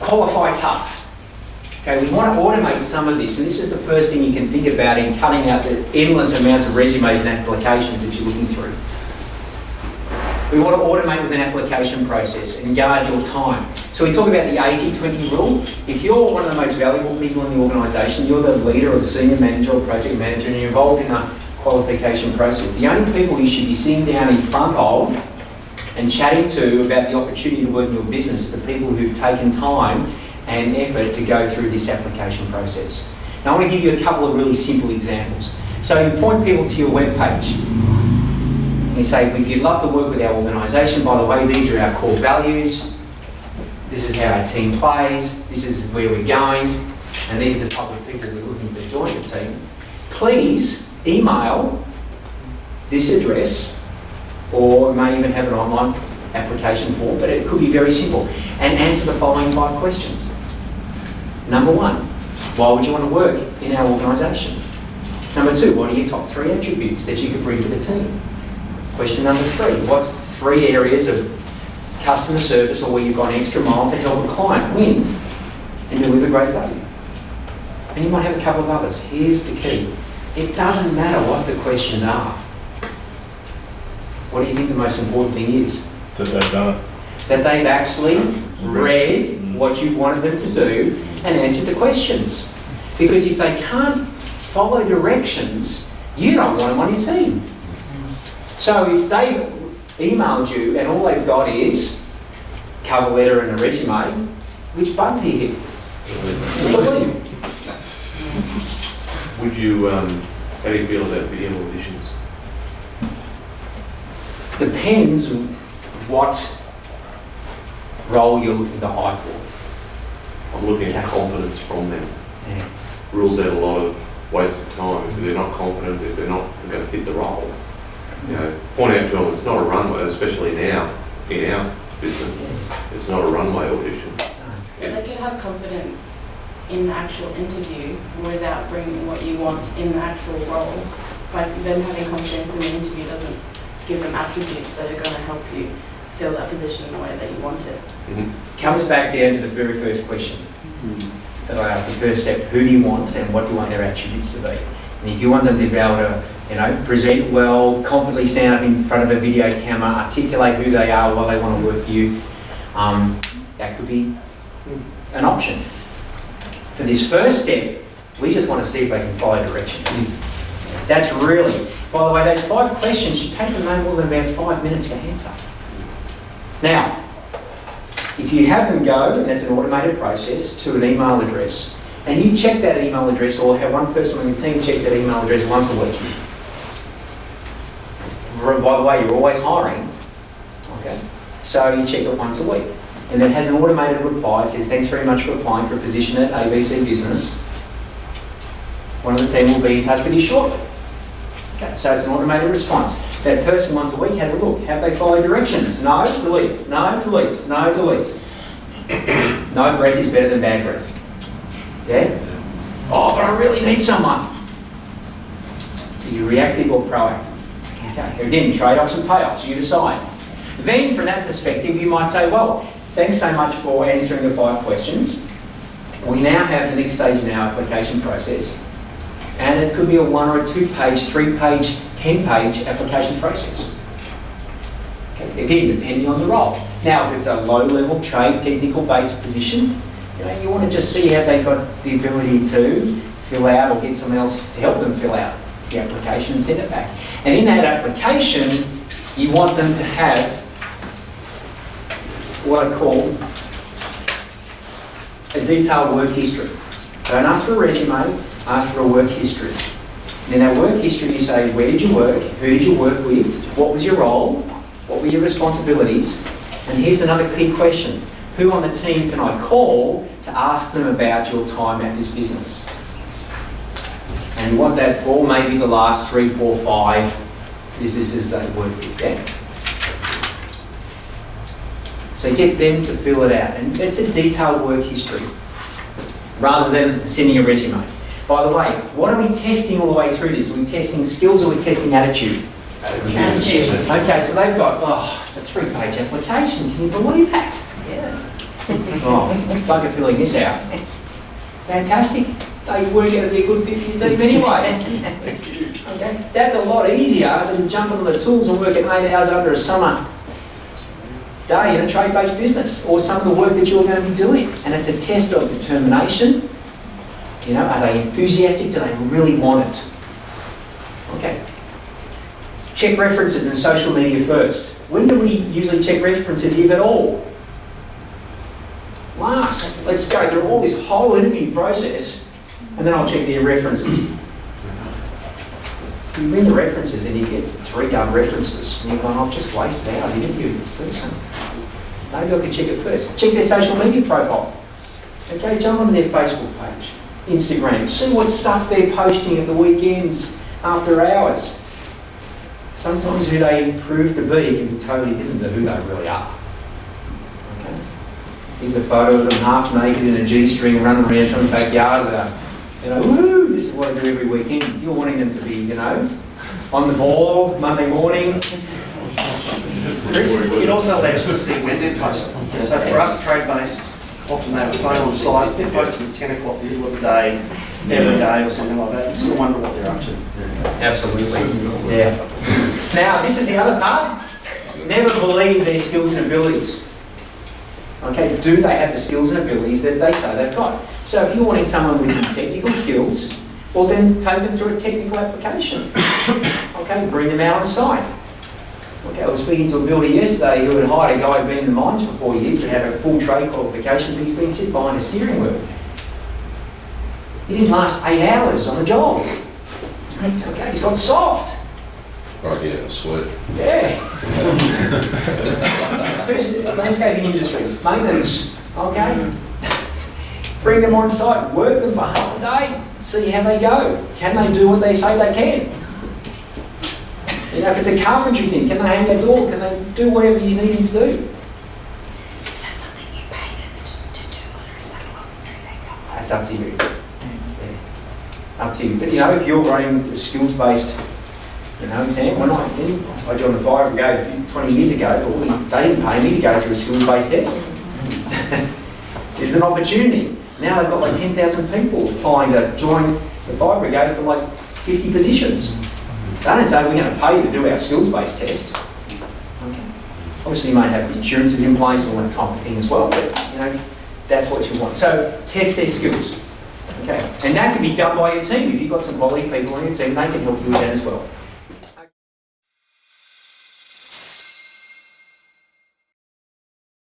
Qualify tough. Okay, we want to automate some of this, and this is the first thing you can think about in cutting out the endless amounts of resumes and applications that you're looking through. We want to automate with an application process and guard your time. So we talk about the 80-20 rule. If you're one of the most valuable people in the organisation, you're the leader or the senior manager or project manager, and you're involved in the qualification process, the only people you should be sitting down in front of and chatting to about the opportunity to work in your business are the people who've taken time and effort to go through this application process. Now I want to give you a couple of really simple examples. So you point people to your webpage. You say, if you'd love to work with our organisation, by the way, these are our core values, this is how our team plays, this is where we're going, and these are the type of people we're looking to join the team. Please email this address, or may even have an online application form, but it could be very simple, and answer the following 5 questions. Number 1, why would you want to work in our organisation? Number 2, what are your top 3 attributes that you could bring to the team? Question number 3, what's 3 areas of customer service or where you've gone extra mile to help a client win and deliver great value? And you might have a couple of others. Here's the key. It doesn't matter what the questions are. What do you think the most important thing is? That they've done it. That they've actually read what you wanted them to do and answered the questions. Because if they can't follow directions, you don't want them on your team. So if they've emailed you and all they've got is cover letter and a resume, which button do you hit? Would you, how do you feel about video auditions? Depends what role you're looking to hire for. I'm looking at confidence from them. Yeah. Rules out a lot of wasted time. If they're not confident, if they're not going to fit the role. You know, point out to them it's not a runway, especially now in our business. It's not a runway audition. But they can have confidence in the actual interview without bringing what you want in the actual role. Like them having confidence in the interview doesn't give them attributes that are going to help you fill that position in the way that you want it. Comes back down to the very first question that I asked, the first step, who do you want and what do you want their attributes to be? And if you want them to be able to, present well, confidently stand up in front of a video camera, articulate who they are, why they want to work for you, that could be an option. For this first step, we just want to see if they can follow directions. That's really, by the way, those 5 questions should take them no more than about 5 minutes to answer. Now, if you have them go, and that's an automated process, to an email address, and you check that email address, or have one person on your team checks that email address once a week. By the way, you're always hiring, okay? So you check it once a week. And it has an automated reply, it says, thanks very much for applying for a position at ABC Business. One of the team will be in touch with you shortly. Okay, so it's an automated response. That person once a week has a look. Have they followed directions? No, delete. No, delete. No, delete. No breath is better than bad breath. Yeah? Oh, but I really need someone. Are you reactive or proactive? Okay, again, trade-offs and payoffs, you decide. Then from that perspective, you might say, well, thanks so much for answering the 5 questions. We now have the next stage in our application process. And it could be a 1 or a 2-page, 3-page, 10-page application process. Okay, again, depending on the role. Now, if it's a low-level trade, technical-based position, you want to just see have they got the ability to fill out or get someone else to help them fill out the application and send it back. And in that application, you want them to have what I call a detailed work history. Don't ask for a resume, ask for a work history. And in that work history, you say, where did you work? Who did you work with? What was your role? What were your responsibilities? And here's another key question. Who on the team can I call to ask them about your time at this business? And you want that for maybe the last 3, 4, 5 businesses they work with. Yeah? So get them to fill it out. And it's a detailed work history rather than sending a resume. By the way, what are we testing all the way through this? Are we testing skills or are we testing attitude? Attitude. Okay, so they've got, it's a 3-page application. Can you believe that? Yeah. Oh, bugger filling this out. Fantastic. They work out to be a good fit for your team anyway. Okay, that's a lot easier than jumping on the tools and working 8 hours under a summer day in a trade-based business, or some of the work that you're going to be doing. And it's a test of determination. You know, are they enthusiastic? Do they really want it? Okay. Check references and social media first. When do we usually check references, if at all? Last. Let's go through all this whole interview process, and then I'll check their references. You read the references and you get 3 dumb references, and you're going, I've just wasted hours interviewing this person. Maybe I could check it first. Check their social media profile. Okay, jump on their Facebook page, Instagram. See what stuff they're posting at the weekends, after hours. Sometimes who they prove to be can be totally different to who they really are. Okay? Here's a photo of them half naked in a G-string running around some backyard with a, you know, woo, this is what I do every weekend. You're wanting them to be, you know, on the ball Monday morning. It also allows you to see when they're posting. So for us, trade-based, often they have a phone on site, they're posting at 10 o'clock in the middle of the day, every day or something like that. You sort of wonder what they're up to. Absolutely. Yeah. Now, this is the other part. Never believe their skills and abilities. Okay, do they have the skills and abilities that they say they've got? So if you're wanting someone with some technical skills, well then take them through a technical application. Okay, bring them out on site. Okay, I was speaking to a builder yesterday who had hired a guy who'd been in the mines for 4 years, but had a full trade qualification, but he's been sit behind a steering wheel. He didn't last 8 hours on a job. Okay, he's got soft. Right, yeah, sweat. Yeah. Landscaping industry, maintenance, okay? Bring them on site, work them for half a day, see how they go. Can they do what they say they can? You know, if it's a carpentry thing, can they hang their door? Can they do whatever you need them to do? Is that something you pay them to do, or is that a voluntary they go? That's up to you. Yeah. Up to you. But you know, if you're running a skills-based, you know, exam, when I joined the fire brigade 20 years ago, well, they didn't pay me to go through a skills-based test. There's an opportunity. Now they've got like 10,000 people applying to join the fire brigade for like 50 positions. They don't say we're going to pay you to do our skills-based test. Okay. Obviously you may have insurances in place and all that type of thing as well, but you know, that's what you want. So test their skills. Okay. And that can be done by your team. If you've got some quality people on your team, they can help you with that as well.